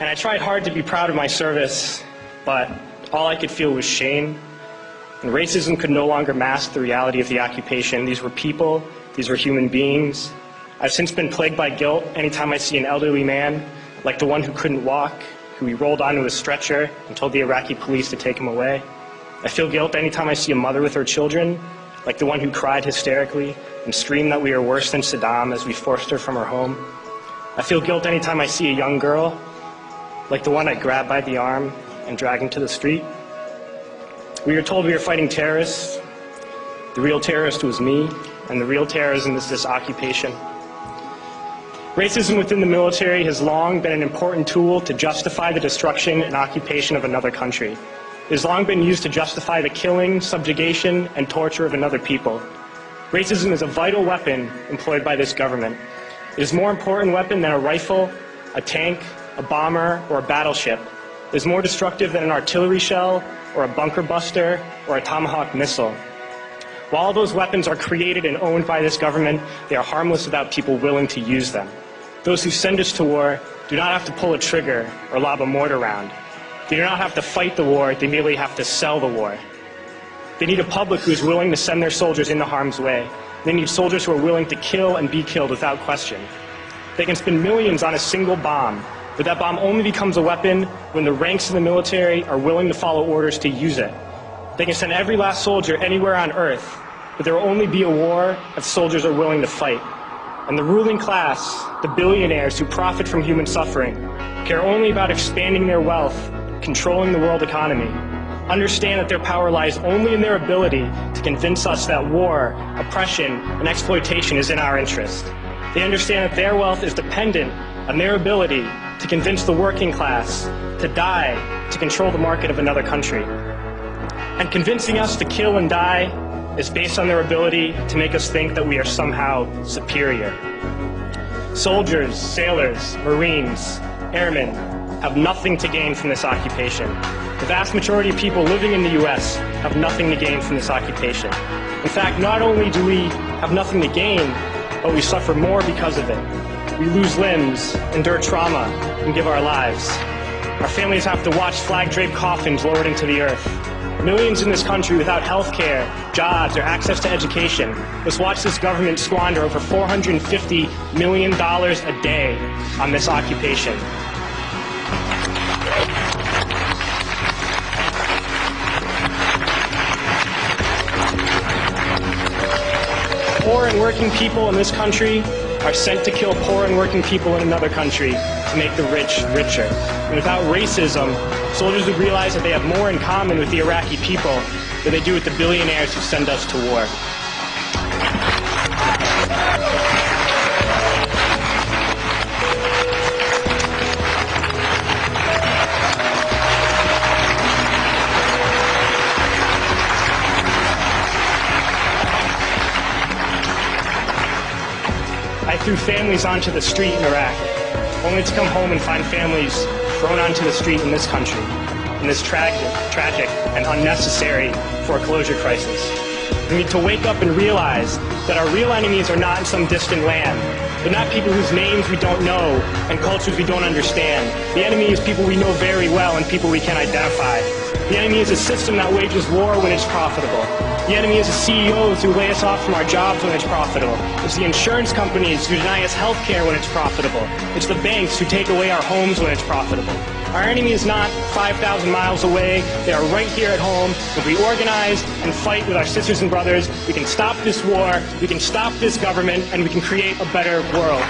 And I tried hard to be proud of my service, but all I could feel was shame. And racism could no longer mask the reality of the occupation. These were people, these were human beings. I've since been plagued by guilt anytime I see an elderly man, like the one who couldn't walk, who he rolled onto a stretcher and told the Iraqi police to take him away. I feel guilt anytime I see a mother with her children, like the one who cried hysterically and screamed that we are worse than Saddam as we forced her from her home. I feel guilt anytime I see a young girl, like the one I grabbed by the arm and dragged into the street. We were told we were fighting terrorists. The real terrorist was me, and the real terrorism is this occupation. Racism within the military has long been an important tool to justify the destruction and occupation of another country. It has long been used to justify the killing, subjugation, and torture of another people. Racism is a vital weapon employed by this government. It is a more important weapon than a rifle, a tank, a bomber, or a battleship. It is more destructive than an artillery shell, or a bunker buster, or a Tomahawk missile. While all those weapons are created and owned by this government, they are harmless without people willing to use them. Those who send us to war do not have to pull a trigger or lob a mortar round. They do not have to fight the war, they merely have to sell the war. They need a public who is willing to send their soldiers into harm's way. They need soldiers who are willing to kill and be killed without question. They can spend millions on a single bomb, but that bomb only becomes a weapon when the ranks of the military are willing to follow orders to use it. They can send every last soldier anywhere on earth, but there will only be a war if soldiers are willing to fight. And the ruling class, the billionaires who profit from human suffering, care only about expanding their wealth, controlling the world economy. Understand that their power lies only in their ability to convince us that war, oppression, and exploitation is in our interest. They understand that their wealth is dependent on their ability to convince the working class to die to control the market of another country. And convincing us to kill and die is based on their ability to make us think that we are somehow superior. Soldiers, sailors, Marines, airmen have nothing to gain from this occupation. The vast majority of people living in the U.S. have nothing to gain from this occupation. In fact, not only do we have nothing to gain, but we suffer more because of it. We lose limbs, endure trauma, and give our lives. Our families have to watch flag-draped coffins lowered into the earth. Millions in this country without health care, jobs, or access to education must watch this government squander over $450 million a day on this occupation. Poor and working people in this country are sent to kill poor and working people in another country to make the rich richer. And without racism, soldiers would realize that they have more in common with the Iraqi people than they do with the billionaires who send us to war. I threw families onto the street in Iraq, only to come home and find families thrown onto the street in this country, in this tragic and unnecessary foreclosure crisis. We need to wake up and realize that our real enemies are not in some distant land. They're not people whose names we don't know and cultures we don't understand. The enemy is people we know very well and people we can identify. The enemy is a system that wages war when it's profitable. The enemy is the CEOs who lay us off from our jobs when it's profitable. It's the insurance companies who deny us health care when it's profitable. It's the banks who take away our homes when it's profitable. Our enemy is not 5,000 miles away. They are right here at home. If we organize and fight with our sisters and brothers, we can stop this war, we can stop this government, and we can create a better world.